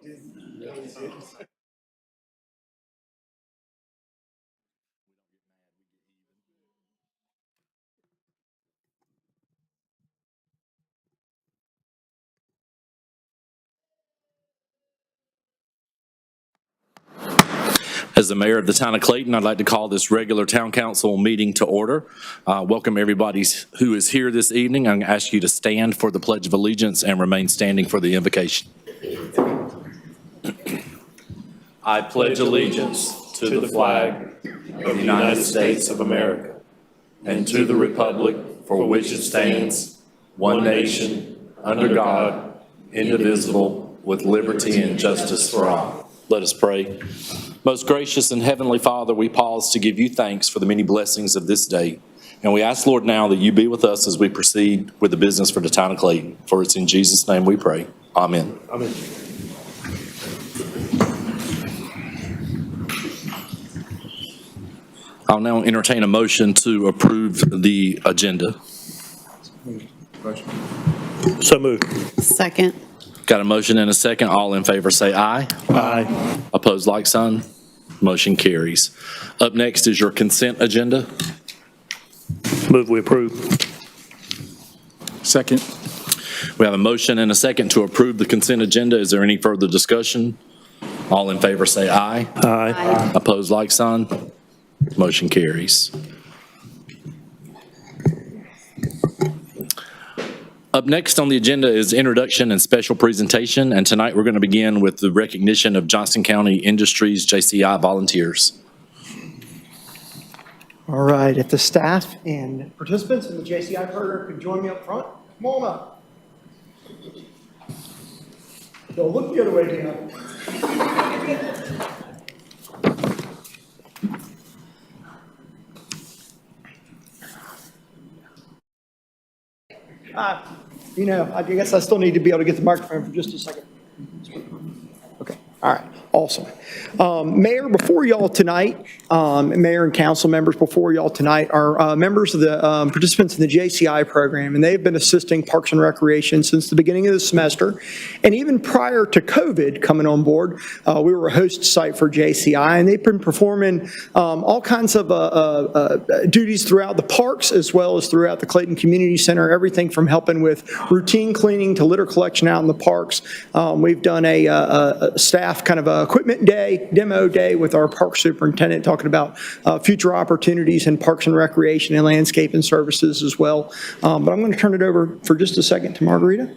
As the mayor of the town of Clayton, I'd like to call this regular town council meeting to order. Welcome everybody who is here this evening. I'm going to ask you to stand for the Pledge of Allegiance and remain standing for the invocation. I pledge allegiance to the flag of the United States of America and to the republic for which it stands, one nation, under God, indivisible, with liberty and justice for all. Let us pray. Most gracious and heavenly Father, we pause to give you thanks for the many blessings of this day. And we ask, Lord, now that you be with us as we proceed with the business for the town of Clayton. For it's in Jesus' name we pray. Amen. Amen. I'll now entertain a motion to approve the agenda. So moved. Second. Got a motion and a second. All in favor say aye. Aye. Opposed, like sign. Motion carries. Up next is your consent agenda. Move we approve. Second. We have a motion and a second to approve the consent agenda. Is there any further discussion? All in favor say aye. Aye. Opposed, like sign. Motion carries. Up next on the agenda is introduction and special presentation, and tonight we're going to begin with the recognition of Johnson County Industries JCI volunteers. All right, if the staff and participants in the JCI program could join me up front, come on up. Don't look the other way, Dan. I guess I still need to be able to get the microphone for just a second. Okay, all right, awesome. Mayor, before y'all tonight, Mayor and council members before y'all tonight are members of the participants in the JCI program, and they've been assisting Parks and Recreation since the beginning of the semester. And even prior to COVID coming on board, we were a host site for JCI, and they've been performing all kinds of duties throughout the parks as well as throughout the Clayton Community Center, everything from helping with routine cleaning to litter collection out in the parks. We've done a staff kind of a equipment day, demo day with our park superintendent talking about future opportunities in parks and recreation and landscaping services as well. But I'm going to turn it over for just a second to Margarita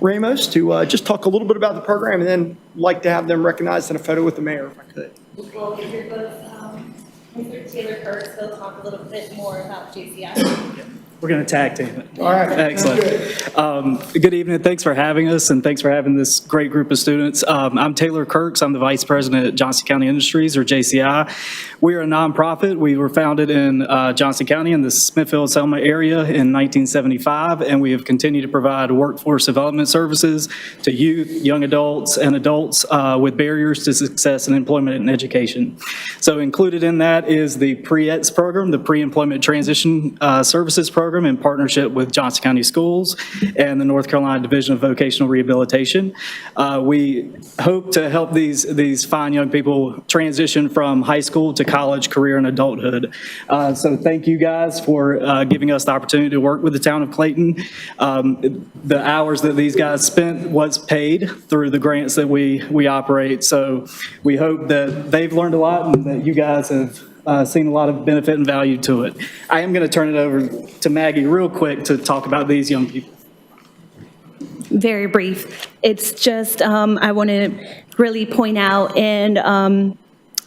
Ramos to just talk a little bit about the program, and then like to have them recognized in a photo with the mayor if I could. Well, here goes Mr. Taylor Kurtz. He'll talk a little bit more about JCI. We're going to tag team it. All right. Excellent. Good evening. Thanks for having us, and thanks for having this great group of students. I'm Taylor Kurtz. I'm the Vice President at Johnson County Industries, or JCI. We are a nonprofit. We were founded in Johnson County in the Smithfield-Selma area in 1975, and we have continued to provide workforce development services to youth, young adults, and adults with barriers to success in employment and education. So included in that is the pre-ETS program, the Pre-Employment Transition Services program, in partnership with Johnson County Schools and the North Carolina Division of Vocational Rehabilitation. We hope to help these fine young people transition from high school to college, career, and adulthood. So thank you guys for giving us the opportunity to work with the town of Clayton. The hours that these guys spent was paid through the grants that we operate. So we hope that they've learned a lot and that you guys have seen a lot of benefit and value to it. I am going to turn it over to Maggie real quick to talk about these young people. Very brief. It's just, I want to really point out and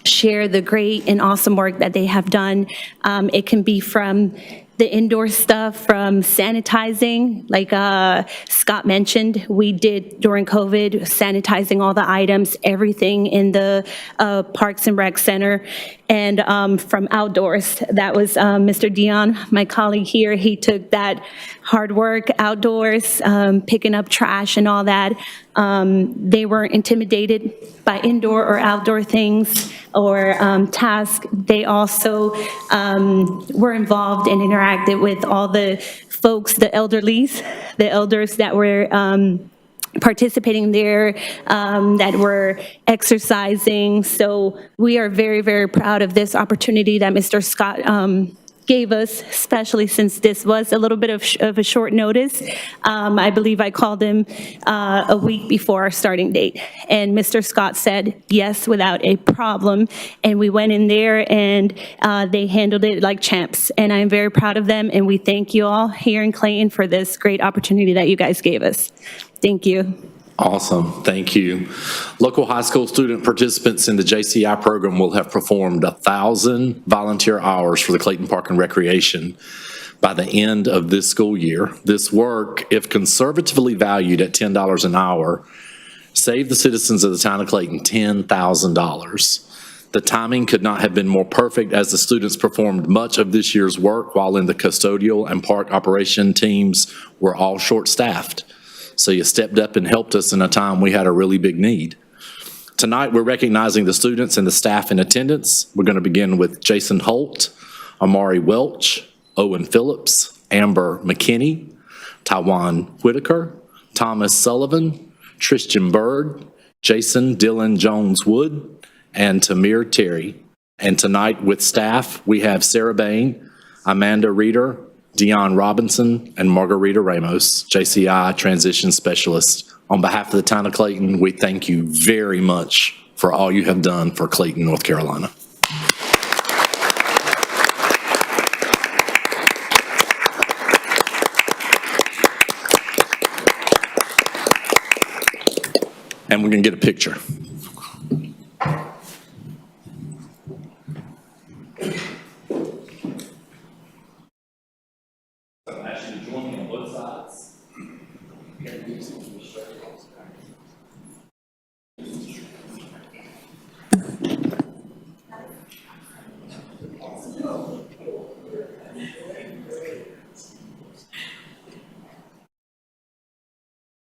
share the great and awesome work that they have done. It can be from the indoor stuff, from sanitizing, like Scott mentioned, we did during COVID, sanitizing all the items, everything in the Parks and Rec Center, and from outdoors. That was Mr. Dion, my colleague here. He took that hard work outdoors, picking up trash and all that. They weren't intimidated by indoor or outdoor things or tasks. They also were involved and interacted with all the folks, the elders that were participating there, that were exercising. So we are very, very proud of this opportunity that Mr. Scott gave us, especially since this was a little bit of a short notice. I believe I called him a week before our starting date, and Mr. Scott said yes without a problem, and we went in there and they handled it like champs, and I'm very proud of them, and we thank you all here in Clayton for this great opportunity that you guys gave us. Thank you. Awesome, thank you. Local high school student participants in the JCI program will have performed 1,000 volunteer hours for the Clayton Park and Recreation by the end of this school year. This work, if conservatively valued at $10 an hour, saved the citizens of the town of Clayton $10,000. The timing could not have been more perfect, as the students performed much of this year's work while in the custodial and park operation teams were all short-staffed. So you stepped up and helped us in a time we had a really big need. Tonight, we're recognizing the students and the staff in attendance. We're going to begin with Jason Holt, Amari Welch, Owen Phillips, Amber McKinney, Taiwan Whitaker, Thomas Sullivan, Tristan Bird, Jason Dylan Jones-Wood, and Tamir Terry. And tonight with staff, we have Sarah Bain, Amanda Reeder, Dion Robinson, and Margarita Ramos, JCI Transition Specialist. On behalf of the town of Clayton, we thank you very much for all you have done for Clayton, North Carolina. And we're going to get a picture.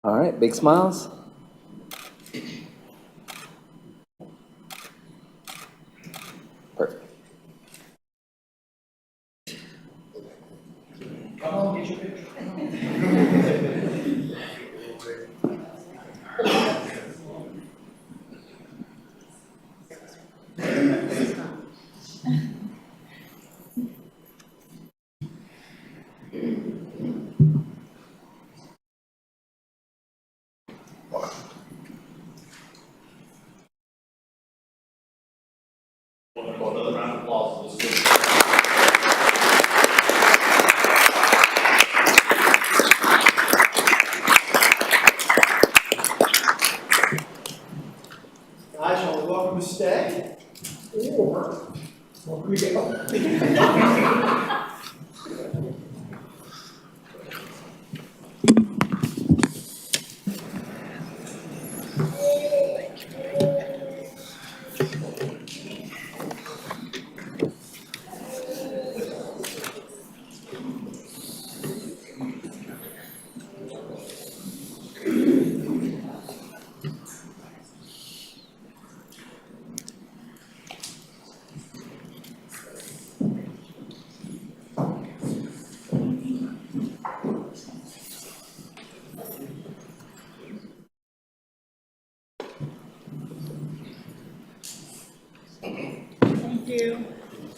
All right, big smiles. Perfect. Come on, get your picture. Another round of applause for this. Guys, you're welcome to stay, or welcome to go.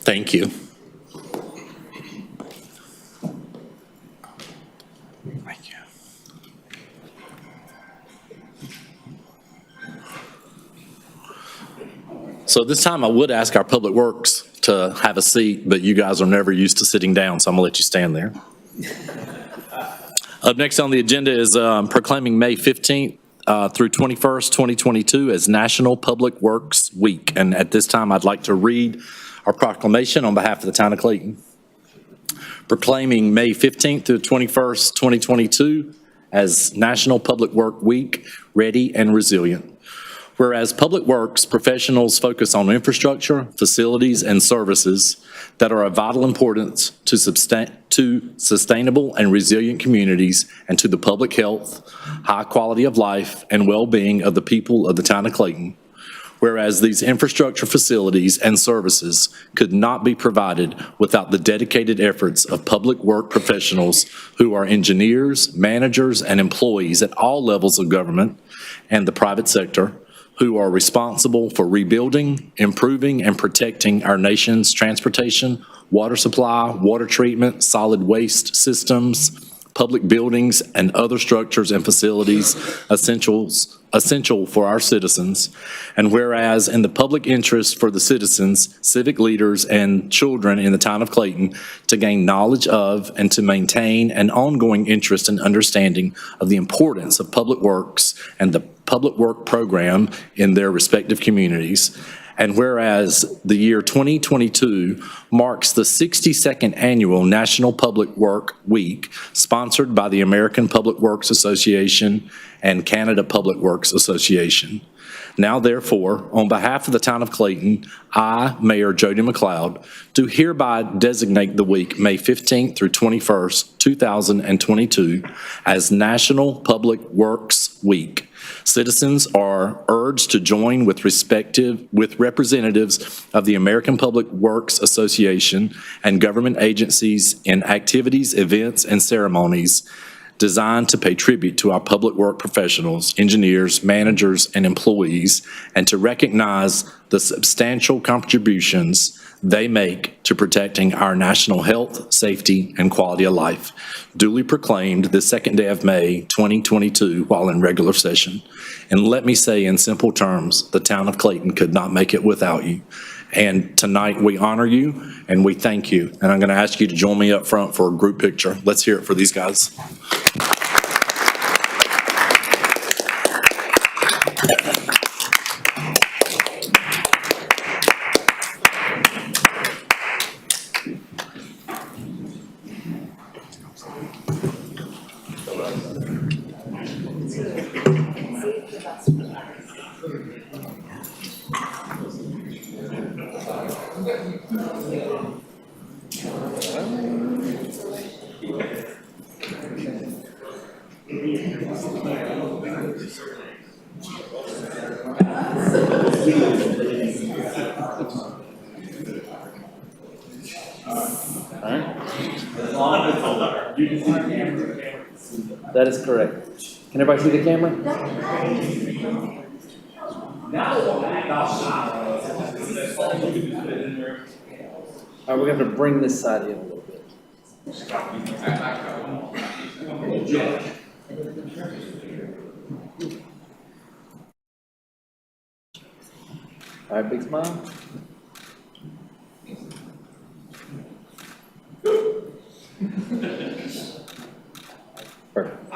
Thank you. Thank you. So this time I would ask our Public Works to have a seat, but you guys are never used to sitting down, so I'm gonna let you stand there. Up next on the agenda is proclaiming May 15th through 21st, 2022 as National Public Works Week. And at this time, I'd like to read our proclamation on behalf of the town of Clayton. Proclaiming May 15th through 21st, 2022 as National Public Work Week, Ready and Resilient. Whereas Public Works professionals focus on infrastructure, facilities, and services that are of vital importance to sustainable and resilient communities and to the public health, high quality of life, and well-being of the people of the town of Clayton. Whereas these infrastructure facilities and services could not be provided without the dedicated efforts of public work professionals who are engineers, managers, and employees at all levels of government and the private sector who are responsible for rebuilding, improving, and protecting our nation's transportation, water supply, water treatment, solid waste systems, public buildings, and other structures and facilities essential for our citizens. And whereas in the public interest for the citizens, civic leaders, and children in the town of Clayton to gain knowledge of and to maintain an ongoing interest and understanding of the importance of public works and the public work program in their respective communities. And whereas the year 2022 marks the 62nd annual National Public Work Week, sponsored by the American Public Works Association and Canada Public Works Association. Now therefore, on behalf of the town of Clayton, I, Mayor Jody McLeod, do hereby designate the week May 15th through 21st, 2022 as National Public Works Week. Citizens are urged to join with representatives of the American Public Works Association and government agencies in activities, events, and ceremonies designed to pay tribute to our public work professionals, engineers, managers, and employees, and to recognize the substantial contributions they make to protecting our national health, safety, and quality of life. Duly proclaimed the second day of May, 2022, while in regular session. And let me say in simple terms, the town of Clayton could not make it without you. And tonight we honor you and we thank you. And I'm going to ask you to join me up front for a group picture. Let's hear it for these guys. That is correct. Can everybody see the camera? All right, we're going to bring this side in a little bit. All right, big smile. Perfect.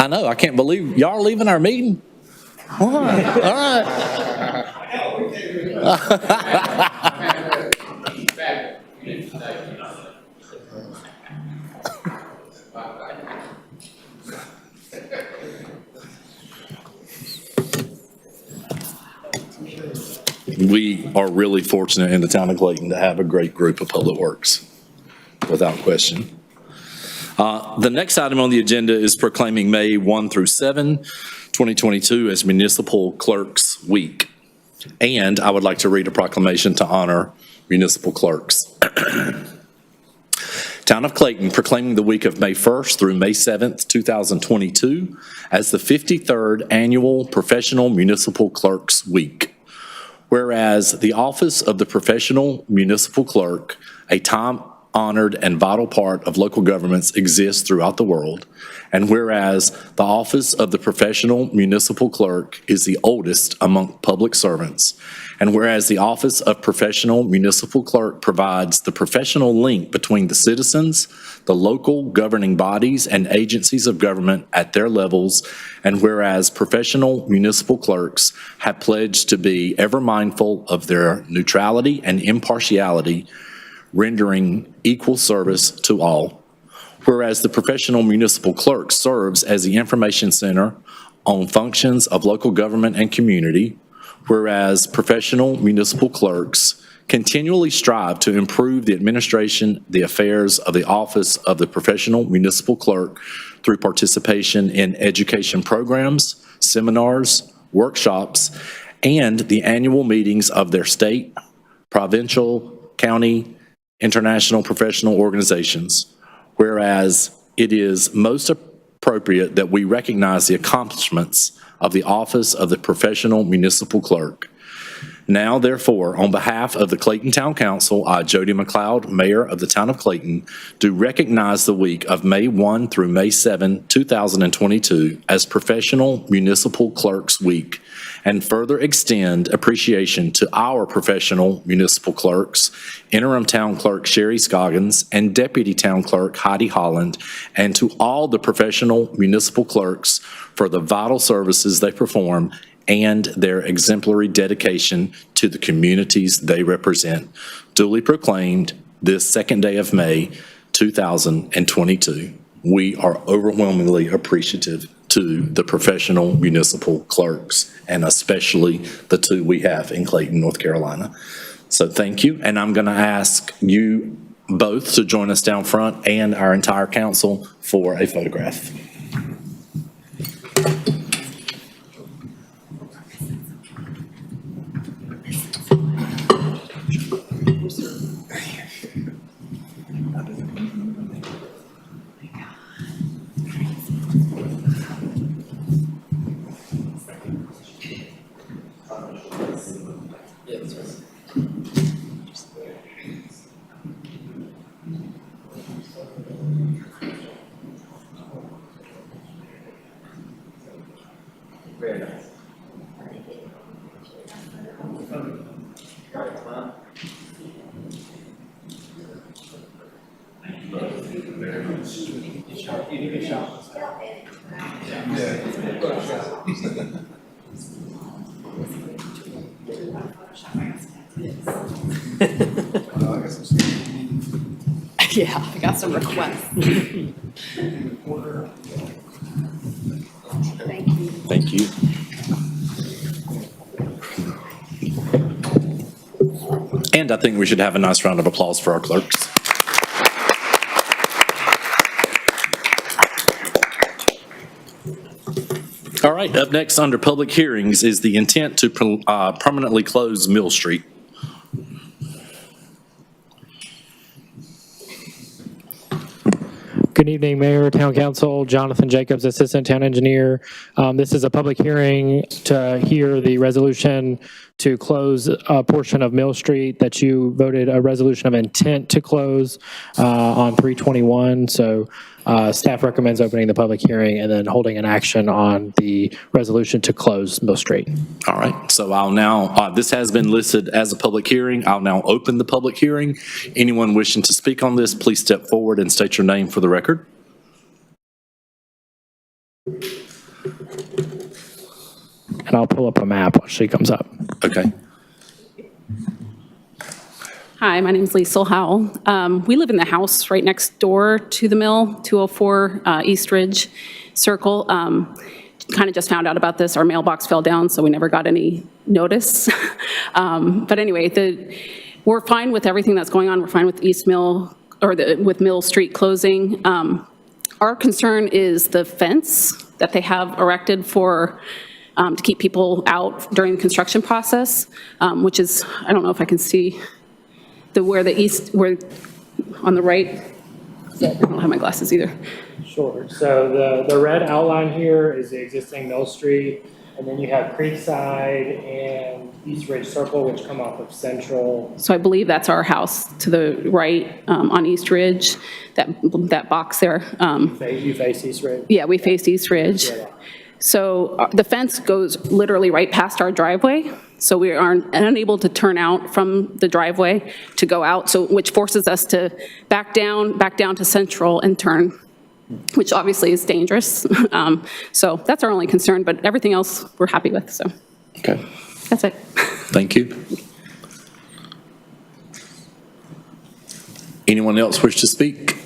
I know, I can't believe y'all are leaving our meeting. All right, all right. We are really fortunate in the town of Clayton to have a great group of public works, without question. The next item on the agenda is proclaiming May 1 through 7, 2022 as Municipal Clerks Week. And I would like to read a proclamation to honor municipal clerks. Town of Clayton proclaiming the week of May 1st through May 7th, 2022 as the 53rd Annual Professional Municipal Clerks Week. Whereas the office of the Professional Municipal Clerk, a time-honored and vital part of local governments, exists throughout the world, and whereas the office of the Professional Municipal Clerk is the oldest among public servants, and whereas the office of Professional Municipal Clerk provides the professional link between the citizens, the local governing bodies, and agencies of government at their levels, and whereas professional municipal clerks have pledged to be ever mindful of their neutrality and impartiality, rendering equal service to all. Whereas the professional municipal clerk serves as the information center on functions of local government and community, whereas professional municipal clerks continually strive to improve the administration, the affairs of the office of the professional municipal clerk through participation in education programs, seminars, workshops, and the annual meetings of their state, provincial, county, international professional organizations. Whereas it is most appropriate that we recognize the accomplishments of the office of the professional municipal clerk. Now, therefore, on behalf of the Clayton Town Council, I, Jody McLeod, Mayor of the Town of Clayton, do recognize the week of May 1 through May 7, 2022 as Professional Municipal Clerks Week, and further extend appreciation to our professional municipal clerks, Interim Town Clerk Sherry Scoggins and Deputy Town Clerk Heidi Holland, and to all the professional municipal clerks for the vital services they perform and their exemplary dedication to the communities they represent. Duly proclaimed this second day of May, 2022. We are overwhelmingly appreciative to the professional municipal clerks, and especially the two we have in Clayton, North Carolina. So thank you, and I'm going to ask you both to join us down front and our entire council for a photograph. Very nice. Yeah, I got some requests. Thank you. Thank you. And I think we should have a nice round of applause for our clerks. All right, up next under public hearings is the intent to permanently close Mill Street. Good evening, Mayor, Town Council, Jonathan Jacobs, Assistant Town Engineer. This is a public hearing to hear the resolution to close a portion of Mill Street that you voted a resolution of intent to close on 3/21. So staff recommends opening the public hearing and then holding an action on the resolution to close Mill Street. All right, so I'll now, this has been listed as a public hearing. I'll now open the public hearing. Anyone wishing to speak on this, please step forward and state your name for the record. And I'll pull up a map while she comes up. Okay. Hi, my name is Liesl Howell. We live in the house right next door to the mill, 204 East Ridge Circle. Kind of just found out about this. Our mailbox fell down, so we never got any notice. But anyway, we're fine with everything that's going on. We're fine with East Mill, or with Mill Street closing. Our concern is the fence that they have erected for to keep people out during the construction process, which is, I don't know if I can see where on the right. I don't have my glasses either. Sure. So the red outline here is the existing Mill Street, and then you have Creekside and East Ridge Circle, which come off of Central. So I believe that's our house to the right on East Ridge, that box there. You face East Ridge? Yeah, we face East Ridge. Yeah. So the fence goes literally right past our driveway, so we are unable to turn out from the driveway to go out, so which forces us to back down to Central and turn, which obviously is dangerous. So that's our only concern, but everything else we're happy with, so Okay. that's it. Thank you. Anyone else wish to speak?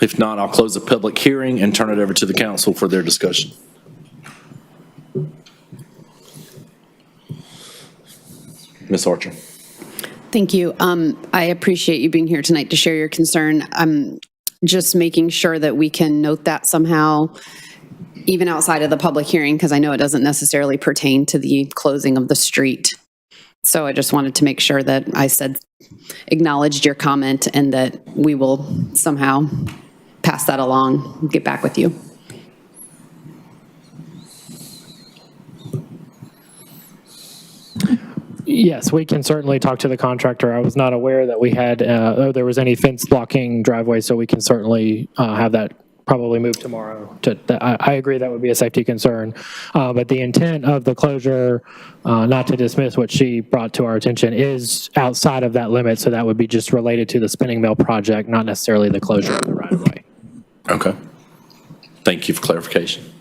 If not, I'll close the public hearing and turn it over to the council for their discussion. Ms. Archer. Thank you. I appreciate you being here tonight to share your concern. I'm just making sure that we can note that somehow, even outside of the public hearing, because I know it doesn't necessarily pertain to the closing of the street. So I just wanted to make sure that I acknowledged your comment and that we will somehow pass that along, get back with you. Yes, we can certainly talk to the contractor. I was not aware that we had, there was any fence blocking driveway, so we can certainly have that probably moved tomorrow. I agree that would be a safety concern. But the intent of the closure, not to dismiss what she brought to our attention, is outside of that limit, so that would be just related to the spinning mill project, not necessarily the closure of the right-of-way. Okay. Thank you for clarification.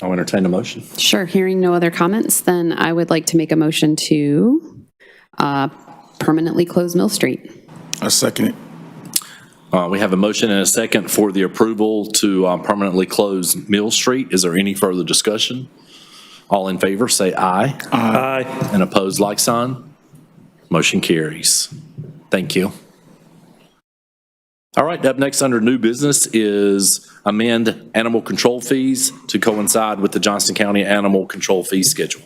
I'll entertain a motion. Sure. Hearing no other comments, then I would like to make a motion to permanently close Mill Street. I second it. We have a motion and a second for the approval to permanently close Mill Street. Is there any further discussion? All in favor, say aye. Aye. And opposed, like sign. Motion carries. Thank you. All right, up next under new business is amend animal control fees to coincide with the Johnston County Animal Control Fee Schedule.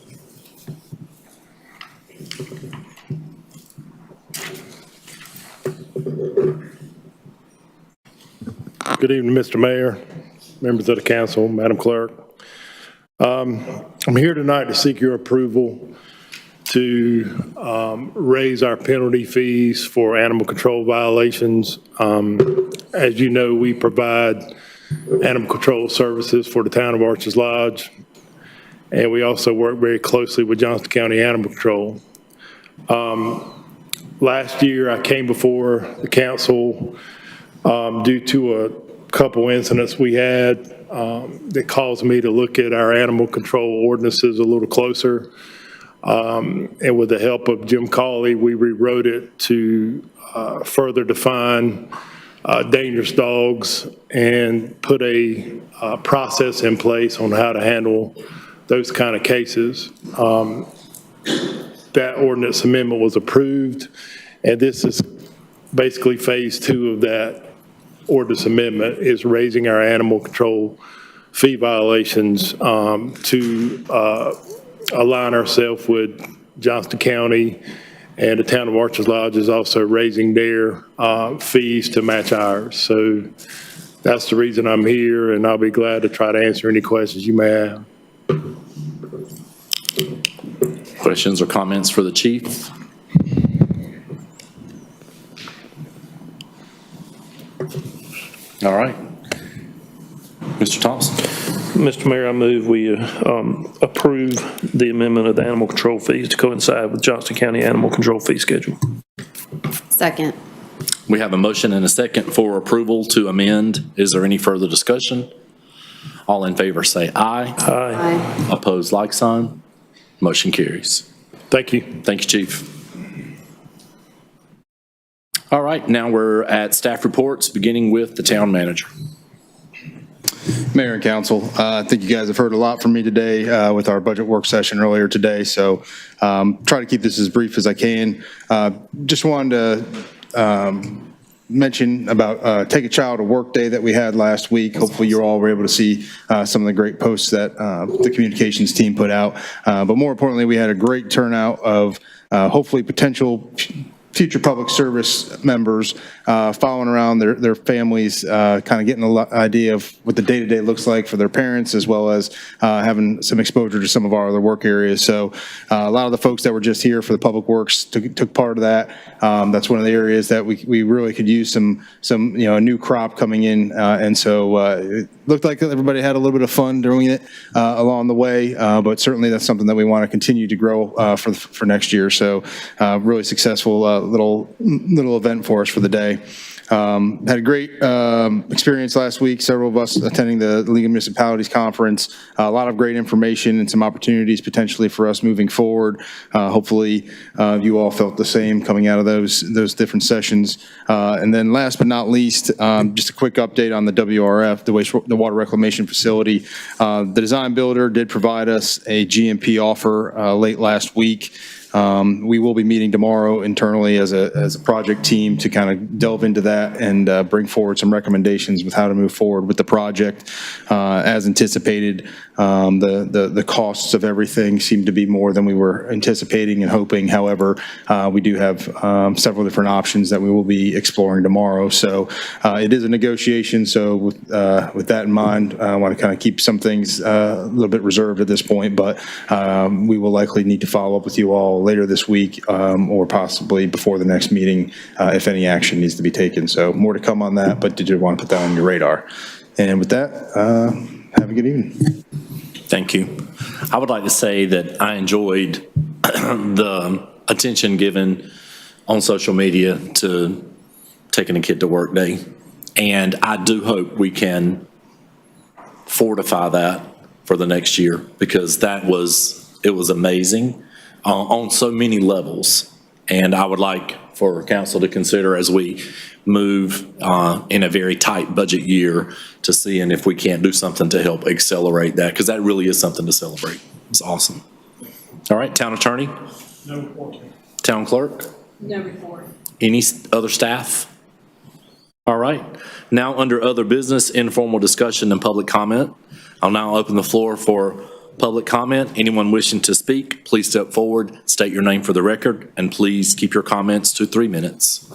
Good evening, Mr. Mayor, members of the council, Madam Clerk. I'm here tonight to seek your approval to raise our penalty fees for animal control violations. As you know, we provide animal control services for the town of Arches Lodge, and we also work very closely with Johnston County Animal Control. Last year, I came before the council due to a couple incidents we had that caused me to look at our animal control ordinances a little closer. And with the help of Jim Cawley, we rewrote it to further define dangerous dogs and put a process in place on how to handle those kind of cases. That ordinance amendment was approved, and this is basically phase 2 of that ordinance amendment, is raising our animal control fee violations to align ourselves with Johnston County, and the town of Arches Lodge is also raising their fees to match ours. So that's the reason I'm here, and I'll be glad to try to answer any questions you may have. Questions or comments for the chief? All right. Mr. Thompson. Mr. Mayor, I move we approve the amendment of the animal control fees to coincide with Johnston County Animal Control Fee Schedule. Second. We have a motion and a second for approval to amend. Is there any further discussion? All in favor say aye. Aye. Opposed, like sign. Motion carries. Thank you. Thank you, Chief. All right, now we're at staff reports, beginning with the town manager. Mayor and council, I think you guys have heard a lot from me today with our budget work session earlier today, so try to keep this as brief as I can. Just wanted to mention about Take a Child to Work Day that we had last week. Hopefully you all were able to see some of the great posts that the communications team put out. But more importantly, we had a great turnout of hopefully potential future public service members following around their families, kind of getting an idea of what the day-to-day looks like for their parents, as well as having some exposure to some of our other work areas. So a lot of the folks that were just here for the public works took part of that. That's one of the areas that we really could use some a new crop coming in, and so it looked like everybody had a little bit of fun doing it along the way, but certainly that's something that we want to continue to grow for next year. So really successful little event for us for the day. Had a great experience last week, several of us attending the League of Municipalities Conference. A lot of great information and some opportunities potentially for us moving forward. Hopefully, you all felt the same coming out of those different sessions. And then last but not least, just a quick update on the WRF, the Water Reclamation Facility. The design builder did provide us a GMP offer late last week. We will be meeting tomorrow internally as a project team to kind of delve into that and bring forward some recommendations with how to move forward with the project. As anticipated, the costs of everything seem to be more than we were anticipating and hoping. However, we do have several different options that we will be exploring tomorrow. So it is a negotiation. So with that in mind, I want to kind of keep some things a little bit reserved at this point, but we will likely need to follow up with you all later this week or possibly before the next meeting if any action needs to be taken. So more to come on that, but did you want to put that on your radar? And with that, have a good evening. Thank you. I would like to say that I enjoyed the attention given on social media to taking a kid to work day. And I do hope we can fortify that for the next year, because it was amazing on so many levels. And I would like for council to consider, as we move in a very tight budget year, to seeing if we can't do something to help accelerate that, because that really is something to celebrate. It's awesome. All right, town attorney? No report. Town clerk? No report. Any other staff? All right. Now, under other business, informal discussion and public comment. I'll now open the floor for public comment. Anyone wishing to speak, please step forward, state your name for the record, and please keep your comments to 3 minutes.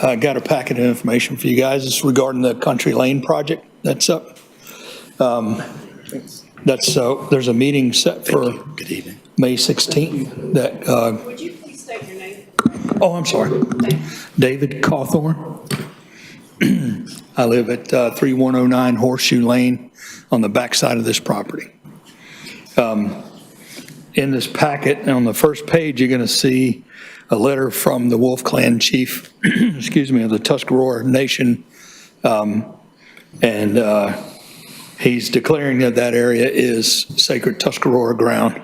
I got a packet of information for you guys. It's regarding the Country Lane project that's up. There's a meeting set for Good evening. May 16th that. Would you please state your name? Oh, I'm sorry. David Cawthorn. I live at 3109 Horseshoe Lane on the backside of this property. In this packet, on the first page, you're going to see a letter from the Wolf Clan chief, excuse me, of the Tuscarora Nation. He's declaring that that area is sacred Tuscarora ground.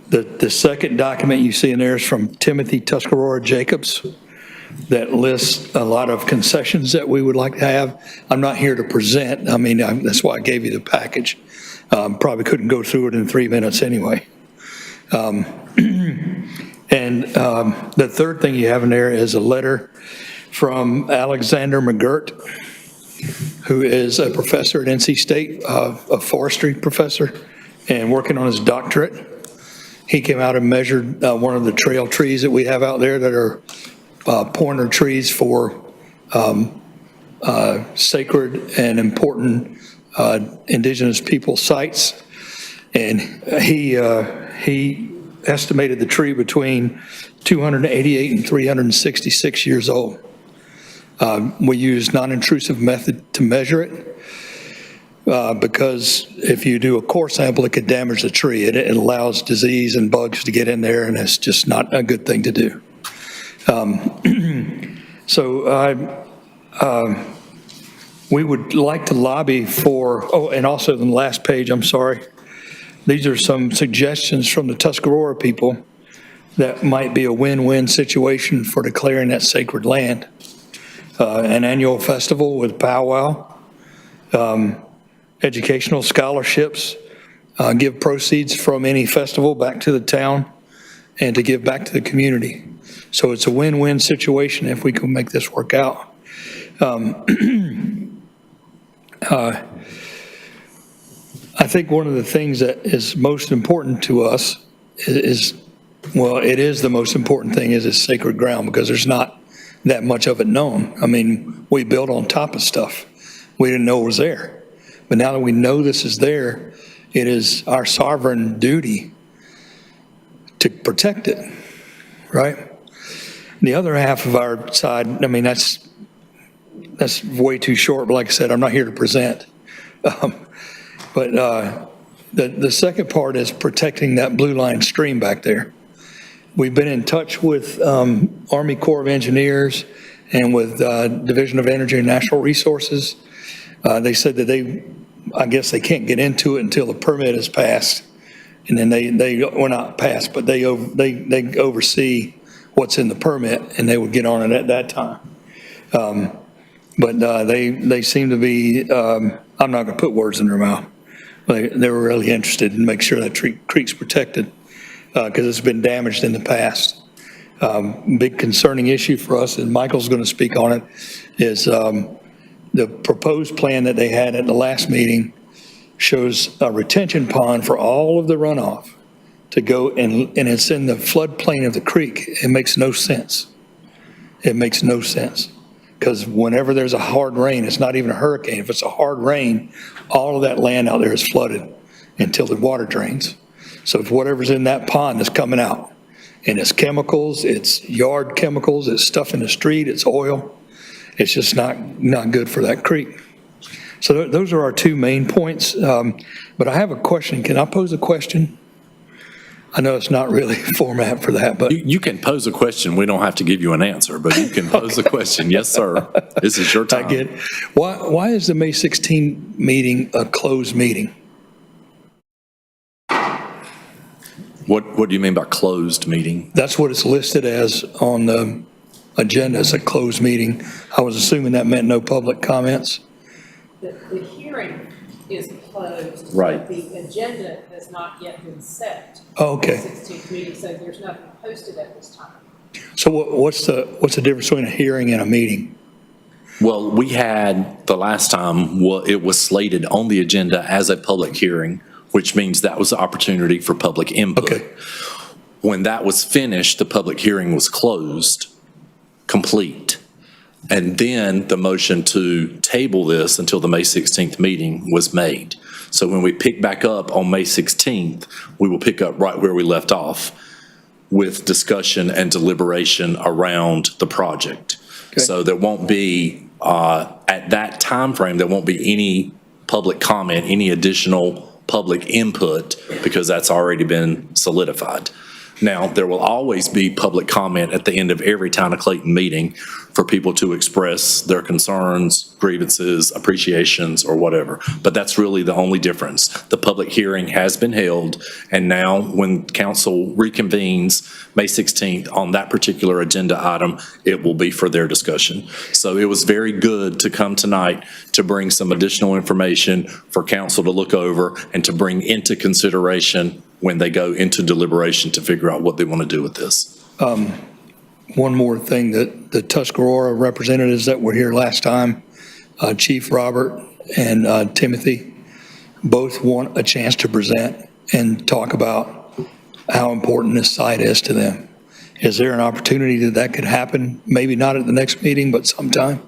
The second document you see in there is from Timothy Tuscarora Jacobs that lists a lot of concessions that we would like to have. I'm not here to present. I mean, that's why I gave you the package. Probably couldn't go through it in 3 minutes anyway. The third thing you have in there is a letter from Alexander McGirt, who is a professor at NC State, a forestry professor, and working on his doctorate. He came out and measured one of the trail trees that we have out there that are pointer trees for sacred and important indigenous people sites. And he estimated the tree between 288 and 366 years old. We use non-intrusive method to measure it because if you do a core sample, it could damage the tree. It allows disease and bugs to get in there, and it's just not a good thing to do. We would like to lobby for, and also the last page, I'm sorry. These are some suggestions from the Tuscarora people that might be a win-win situation for declaring that sacred land. An annual festival with powwow, educational scholarships, give proceeds from any festival back to the town, and to give back to the community. So it's a win-win situation if we can make this work out. I think one of the things that is most important to us is, well, it is the most important thing, is it's sacred ground, because there's not that much of it known. I mean, we built on top of stuff we didn't know was there. But now that we know this is there, it is our sovereign duty to protect it, right? The other half of our side, I mean, that's way too short, but like I said, I'm not here to present. But the second part is protecting that blue line stream back there. We've been in touch with Army Corps of Engineers and with Division of Energy and Natural Resources. They said that I guess they can't get into it until the permit is passed. And then well, not passed, but they oversee what's in the permit, and they would get on it at that time. But they seem to be, I'm not going to put words in their mouth. They were really interested in making sure that creek's protected because it's been damaged in the past. Big concerning issue for us, and Michael's going to speak on it, is the proposed plan that they had at the last meeting shows a retention pond for all of the runoff to go, and it's in the floodplain of the creek. It makes no sense. It makes no sense. Because whenever there's a hard rain, it's not even a hurricane. If it's a hard rain, all of that land out there is flooded until the water drains. So if whatever's in that pond is coming out, and it's chemicals, it's yard chemicals, it's stuff in the street, it's oil, it's just not good for that creek. So those are our two main points. But I have a question. Can I pose a question? I know it's not really format for that, but. You can pose a question. We don't have to give you an answer, but you can pose a question. Yes, sir. This is your time. I get it. Why is the May 16 meeting a closed meeting? What do you mean by closed meeting? That's what it's listed as on the agenda, as a closed meeting. I was assuming that meant no public comments. The hearing is closed. Right. But the agenda has not yet been set. Oh, okay. For the 16th meeting, so there's nothing posted at this time. So what's the difference between a hearing and a meeting? Well, we had the last time, it was slated on the agenda as a public hearing, which means that was the opportunity for public input. Okay. When that was finished, the public hearing was closed, complete. And then the motion to table this until the May 16th meeting was made. So when we pick back up on May 16th, we will pick up right where we left off with discussion and deliberation around the project. Okay. So there won't be, at that time frame, there won't be any public comment, any additional public input, because that's already been solidified. Now, there will always be public comment at the end of every Town of Clayton meeting for people to express their concerns, grievances, appreciations, or whatever. But that's really the only difference. The public hearing has been held, and now when council reconvenes May 16th on that particular agenda item, it will be for their discussion. So it was very good to come tonight to bring some additional information for council to look over and to bring into consideration when they go into deliberation to figure out what they want to do with this. One more thing, that the Tuscarora representatives that were here last time, Chief Robert and Timothy, both want a chance to present and talk about how important this site is to them. Is there an opportunity that could happen? Maybe not at the next meeting, but sometime?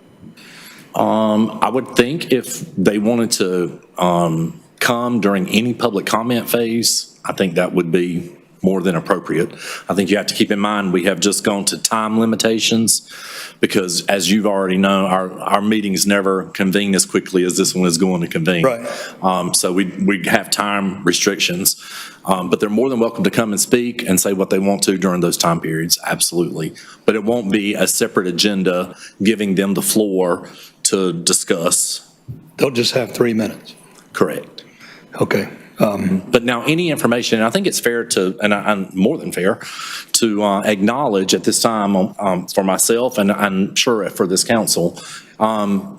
I would think if they wanted to come during any public comment phase, I think that would be more than appropriate. I think you have to keep in mind, we have just gone to time limitations because, as you've already known, our meetings never convene as quickly as this one is going to convene. Right. So we have time restrictions, but they're more than welcome to come and speak and say what they want to during those time periods, absolutely. But it won't be a separate agenda giving them the floor to discuss. They'll just have 3 minutes. Correct. Okay. But now any information, and I think it's fair to, and I'm more than fair, to acknowledge at this time for myself and I'm sure for this council,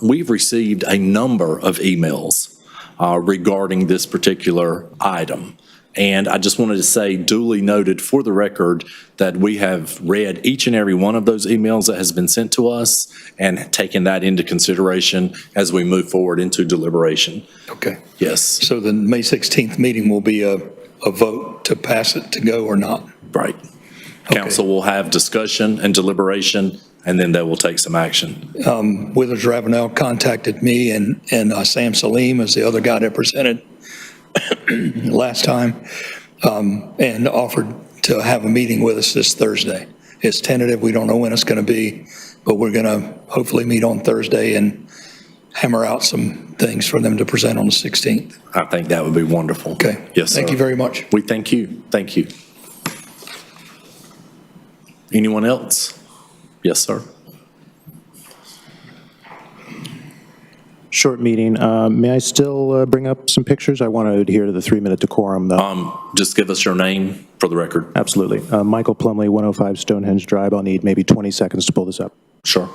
we've received a number of emails regarding this particular item. And I just wanted to say, duly noted for the record, that we have read each and every one of those emails that has been sent to us and taken that into consideration as we move forward into deliberation. Okay. Yes. So the May 16th meeting will be a vote to pass it to go or not? Right. Okay. Council will have discussion and deliberation, and then they will take some action. Withers Ravenel contacted me and Sam Salim is the other guy that presented last time, and offered to have a meeting with us this Thursday. It's tentative. We don't know when it's going to be, but we're going to hopefully meet on Thursday and hammer out some things for them to present on the 16th. I think that would be wonderful. Okay. Yes, sir. Thank you very much. We thank you. Thank you. Anyone else? Yes, sir. Short meeting. May I still bring up some pictures? I want to adhere to the 3-minute decorum, though. Just give us your name for the record. Absolutely. Michael Plumley, 105 Stonehenge Drive. I'll need maybe 20 seconds to pull this up. Sure.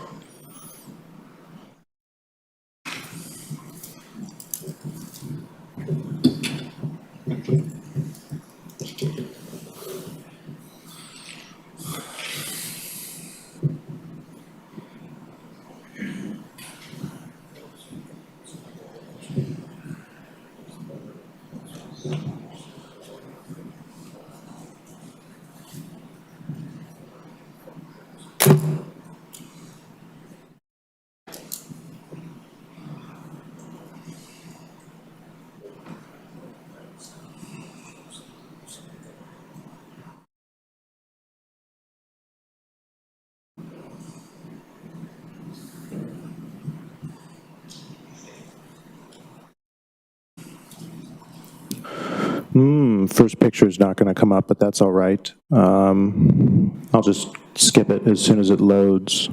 First picture is not going to come up, but that's all right. I'll just skip it as soon as it loads.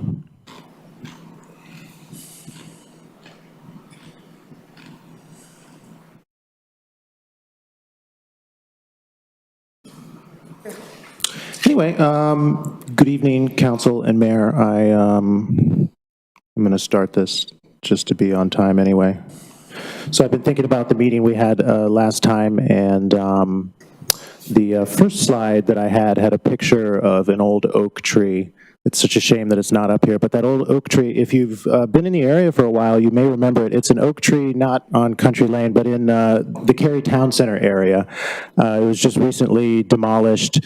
Anyway, good evening, council and mayor. I'm going to start this just to be on time anyway. So I've been thinking about the meeting we had last time, and the first slide that I had a picture of an old oak tree. It's such a shame that it's not up here, but that old oak tree, if you've been in the area for a while, you may remember it. It's an oak tree not on Country Lane, but in the Cary Town Center area. It was just recently demolished,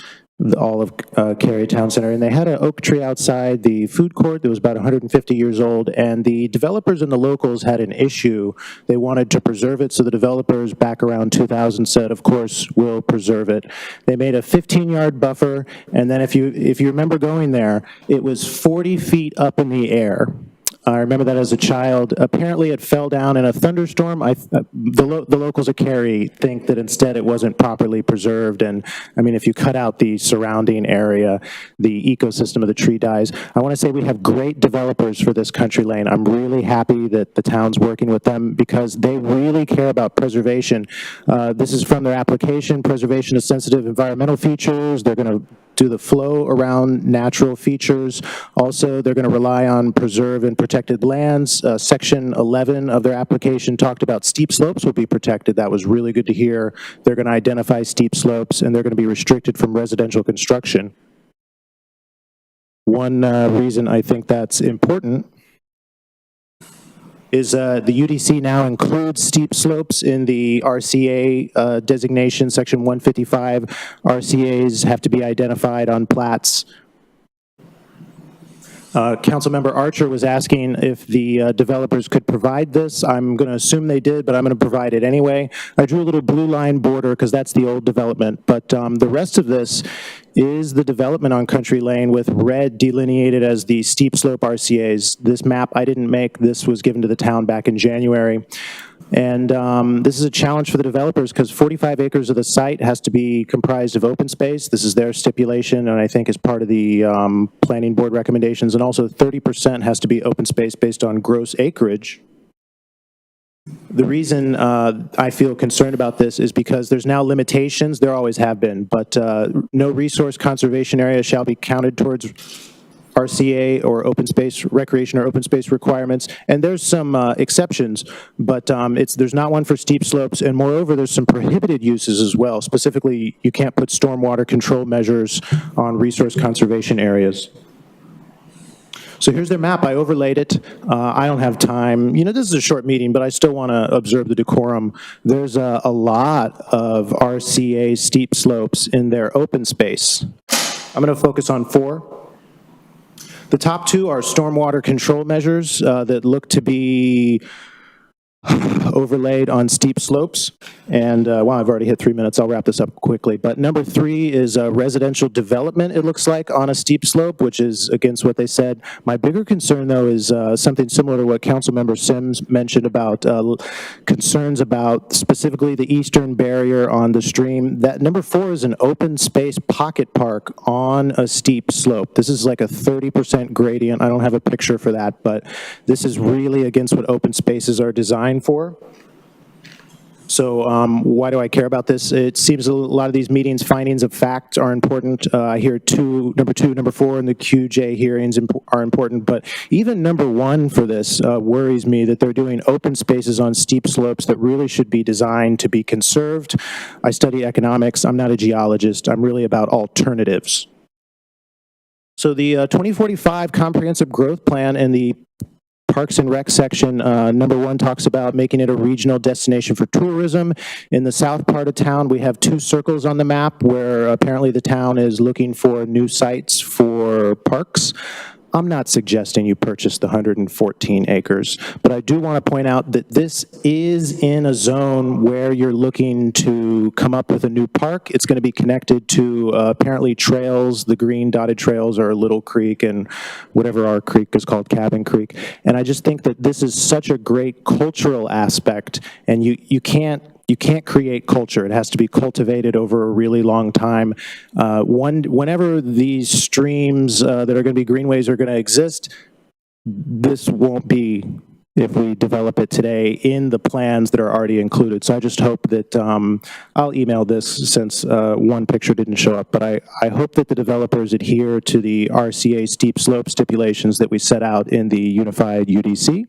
all of Cary Town Center, and they had an oak tree outside the food court that was about 150 years old, and the developers and the locals had an issue. They wanted to preserve it, so the developers back around 2000 said, of course, we'll preserve it. They made a 15-yard buffer, and then if you remember going there, it was 40 feet up in the air. I remember that as a child. Apparently, it fell down in a thunderstorm. The locals of Cary think that instead it wasn't properly preserved. And I mean, if you cut out the surrounding area, the ecosystem of the tree dies. I want to say we have great developers for this country lane. I'm really happy that the town's working with them because they really care about preservation. This is from their application, preservation of sensitive environmental features. They're going to do the flow around natural features. Also, they're going to rely on preserve and protected lands. Section 11 of their application talked about steep slopes will be protected. That was really good to hear. They're going to identify steep slopes, and they're going to be restricted from residential construction. One reason I think that's important is the UDC now includes steep slopes in the RCA designation, section 155. RCAs have to be identified on plats. Councilmember Archer was asking if the developers could provide this. I'm going to assume they did, but I'm going to provide it anyway. I drew a little blue line border because that's the old development, but the rest of this is the development on Country Lane with red delineated as the steep slope RCAs. This map I didn't make. This was given to the town back in January. And this is a challenge for the developers because 45 acres of the site has to be comprised of open space. This is their stipulation, and I think is part of the planning board recommendations. And also 30% has to be open space based on gross acreage. The reason I feel concerned about this is because there's now limitations. There always have been, but no resource conservation area shall be counted towards RCA or open space, recreation or open space requirements. And there's some exceptions, but there's not one for steep slopes. And moreover, there's some prohibited uses as well. Specifically, you can't put stormwater control measures on resource conservation areas. So here's their map. I overlaid it. I don't have time. You know, this is a short meeting, but I still want to observe the decorum. There's a lot of RCA steep slopes in their open space. I'm going to focus on 4. The top 2 are stormwater control measures that look to be overlaid on steep slopes. And, wow, I've already hit 3 minutes. I'll wrap this up quickly. But number 3 is residential development, it looks like, on a steep slope, which is against what they said. My bigger concern, though, is something similar to what Councilmember Sims mentioned about concerns about specifically the eastern barrier on the stream. That number 4 is an open space pocket park on a steep slope. This is like a 30% gradient. I don't have a picture for that, but this is really against what open spaces are designed for. So why do I care about this? It seems a lot of these meetings, findings of fact are important. I hear number 2, number 4, and the QJ hearings are important. But even number 1 for this worries me that they're doing open spaces on steep slopes that really should be designed to be conserved. I study economics. I'm not a geologist. I'm really about alternatives. So the 2045 Comprehensive Growth Plan and the Parks and Rec section, number 1 talks about making it a regional destination for tourism. In the south part of town, we have 2 circles on the map where apparently the town is looking for new sites for parks. I'm not suggesting you purchase the 114 acres, but I do want to point out that this is in a zone where you're looking to come up with a new park. It's going to be connected to apparently trails. The green dotted trails are Little Creek and whatever our creek is called, Cabin Creek. And I just think that this is such a great cultural aspect, and you can't create culture. It has to be cultivated over a really long time. Whenever these streams that are going to be greenways are going to exist, this won't be, if we develop it today, in the plans that are already included. So I just hope that, I'll email this since one picture didn't show up, but I hope that the developers adhere to the RCA steep slope stipulations that we set out in the unified UDC.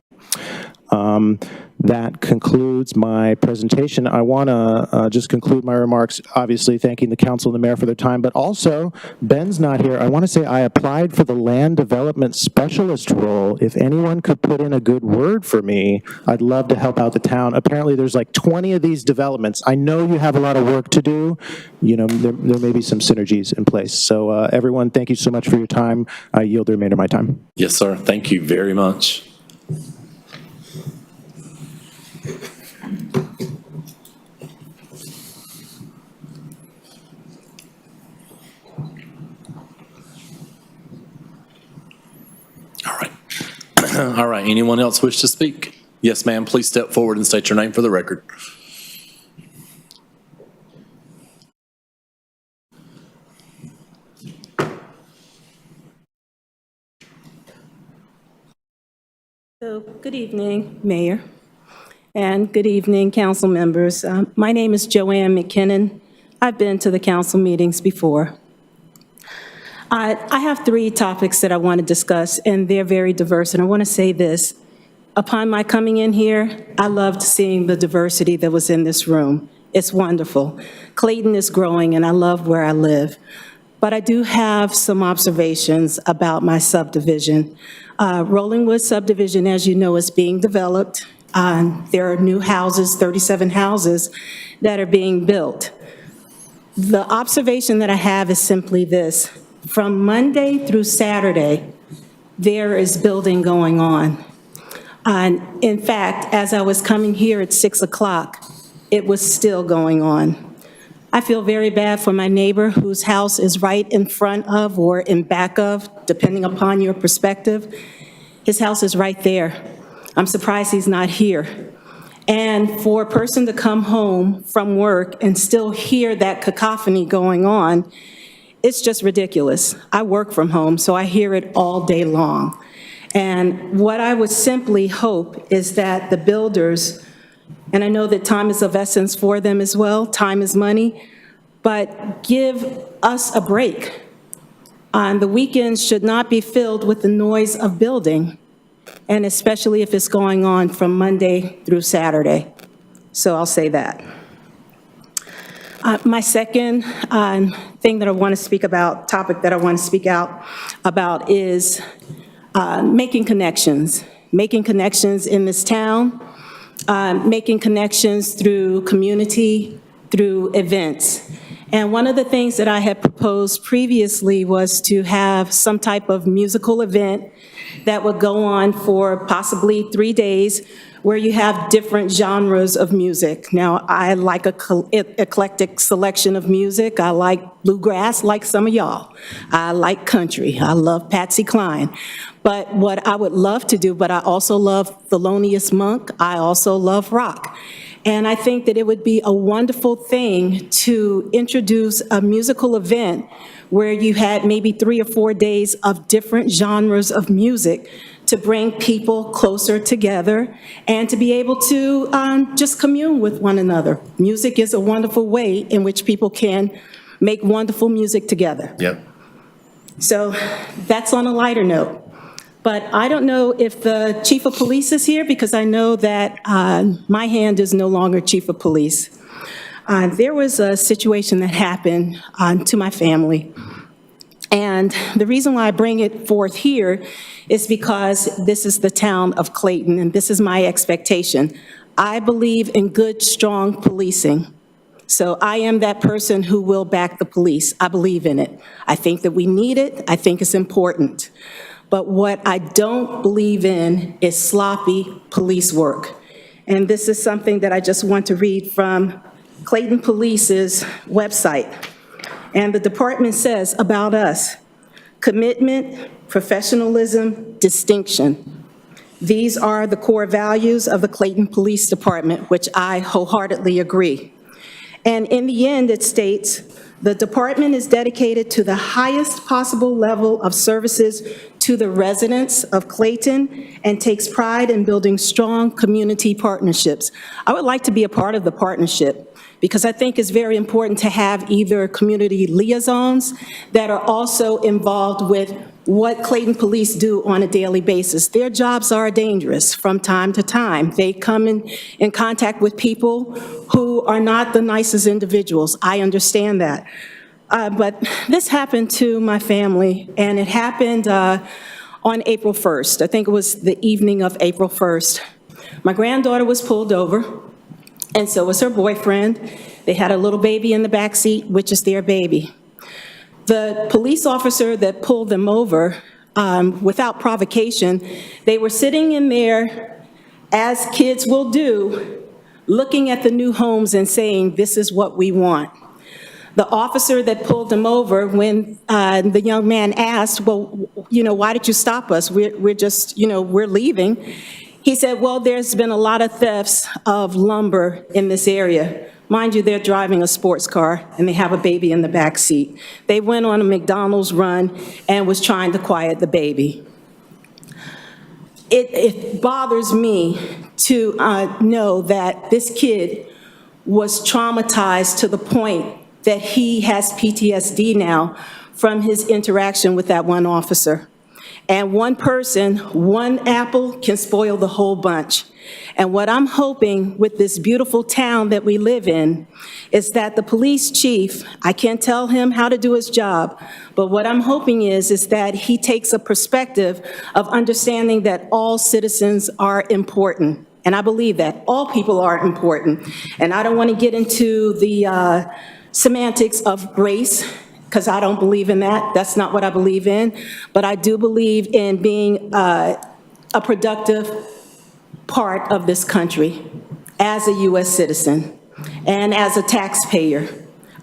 That concludes my presentation. I want to just conclude my remarks, obviously thanking the council and the mayor for their time, but also, Ben's not here. I want to say I applied for the land development specialist role. If anyone could put in a good word for me, I'd love to help out the town. Apparently there's like 20 of these developments. I know you have a lot of work to do. You know, there may be some synergies in place. So everyone, thank you so much for your time. I yield the remainder of my time. Yes, sir. Thank you very much. All right. All right. Anyone else wish to speak? Yes, ma'am. Please step forward and state your name for the record. So, good evening, Mayor, and good evening, council members. My name is Joanne McKinnon. I've been to the council meetings before. I have 3 topics that I want to discuss, and they're very diverse, and I want to say this. Upon my coming in here, I loved seeing the diversity that was in this room. It's wonderful. Clayton is growing, and I love where I live. But I do have some observations about my subdivision. Rollingwood subdivision, as you know, is being developed. There are new houses, 37 houses that are being built. The observation that I have is simply this. From Monday through Saturday, there is building going on. In fact, as I was coming here at 6 o'clock, it was still going on. I feel very bad for my neighbor whose house is right in front of or in back of, depending upon your perspective. His house is right there. I'm surprised he's not here. And for a person to come home from work and still hear that cacophony going on, it's just ridiculous. I work from home, so I hear it all day long. And what I would simply hope is that the builders, and I know that time is of essence for them as well, time is money, but give us a break. The weekends should not be filled with the noise of building, and especially if it's going on from Monday through Saturday. So I'll say that. My second thing that I want to speak about, topic that I want to speak out about is making connections in this town, making connections through community, through events. And one of the things that I had proposed previously was to have some type of musical event that would go on for possibly 3 days, where you have different genres of music. Now, I like a eclectic selection of music. I like bluegrass, like some of y'all. I like country. I love Patsy Cline. But what I would love to do, but I also love Thelonious Monk. I also love rock. And I think that it would be a wonderful thing to introduce a musical event where you had maybe 3 or 4 days of different genres of music to bring people closer together and to be able to just commune with one another. Music is a wonderful way in which people can make wonderful music together. Yep. So that's on a lighter note. But I don't know if the chief of police is here, because I know that my hand is no longer chief of police. There was a situation that happened to my family. And the reason why I bring it forth here is because this is the town of Clayton, and this is my expectation. I believe in good, strong policing. So I am that person who will back the police. I believe in it. I think that we need it. I think it's important. But what I don't believe in is sloppy police work. And this is something that I just want to read from Clayton Police's website. And the department says about us: commitment, professionalism, distinction. These are the core values of the Clayton Police Department, which I wholeheartedly agree. And in the end, it states, the department is dedicated to the highest possible level of services to the residents of Clayton and takes pride in building strong community partnerships. I would like to be a part of the partnership because I think it's very important to have either community liaisons that are also involved with what Clayton Police do on a daily basis. Their jobs are dangerous from time to time. They come in contact with people who are not the nicest individuals. I understand that. But this happened to my family, and it happened on April 1st. I think it was the evening of April 1st. My granddaughter was pulled over, and so was her boyfriend. They had a little baby in the back seat, which is their baby. The police officer that pulled them over, without provocation, they were sitting in there, as kids will do, looking at the new homes and saying, this is what we want. The officer that pulled them over, when the young man asked, well, you know, why did you stop us? We're just, you know, we're leaving. He said, well, there's been a lot of thefts of lumber in this area. Mind you, they're driving a sports car and they have a baby in the back seat. They went on a McDonald's run and was trying to quiet the baby. It bothers me to know that this kid was traumatized to the point that he has PTSD now from his interaction with that one officer. And one person, one apple can spoil the whole bunch. And what I'm hoping with this beautiful town that we live in is that the police chief, I can't tell him how to do his job, but what I'm hoping is that he takes a perspective of understanding that all citizens are important. And I believe that all people are important. And I don't want to get into the semantics of race, because I don't believe in that. That's not what I believe in. But I do believe in being a productive part of this country as a U.S. citizen and as a taxpayer.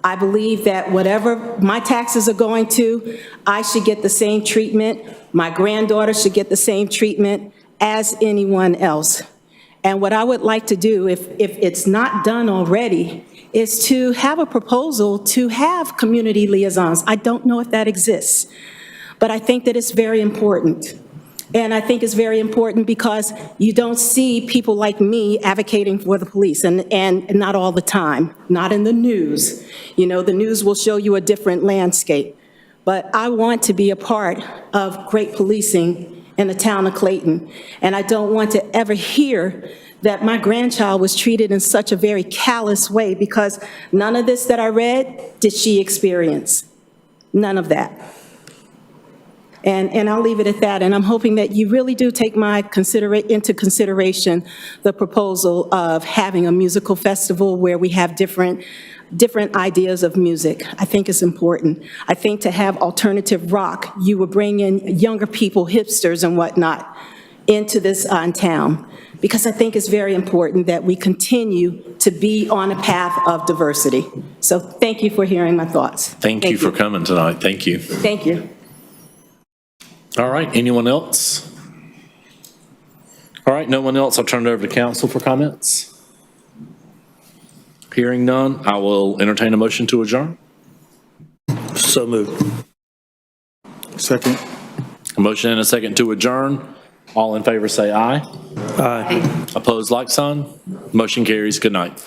I believe that whatever my taxes are going to, I should get the same treatment. My granddaughter should get the same treatment as anyone else. And what I would like to do, if it's not done already, is to have a proposal to have community liaisons. I don't know if that exists, but I think that it's very important. And I think it's very important because you don't see people like me advocating for the police, and not all the time, not in the news. You know, the news will show you a different landscape. But I want to be a part of great policing in the town of Clayton. And I don't want to ever hear that my grandchild was treated in such a very callous way, because none of this that I read did she experience. None of that. And I'll leave it at that. And I'm hoping that you really do take into consideration the proposal of having a musical festival where we have different ideas of music. I think it's important. I think to have alternative rock, you would bring in younger people, hipsters and whatnot. into this town, because I think it's very important that we continue to be on a path of diversity. So thank you for hearing my thoughts. Thank you for coming tonight. Thank you. Thank you. All right, anyone else? All right, no one else. I'll turn it over to council for comments. Hearing none, I will entertain a motion to adjourn. So moved. Second. A motion and a second to adjourn. All in favor say aye. Aye. Opposed, like sign. Motion carries. Good night.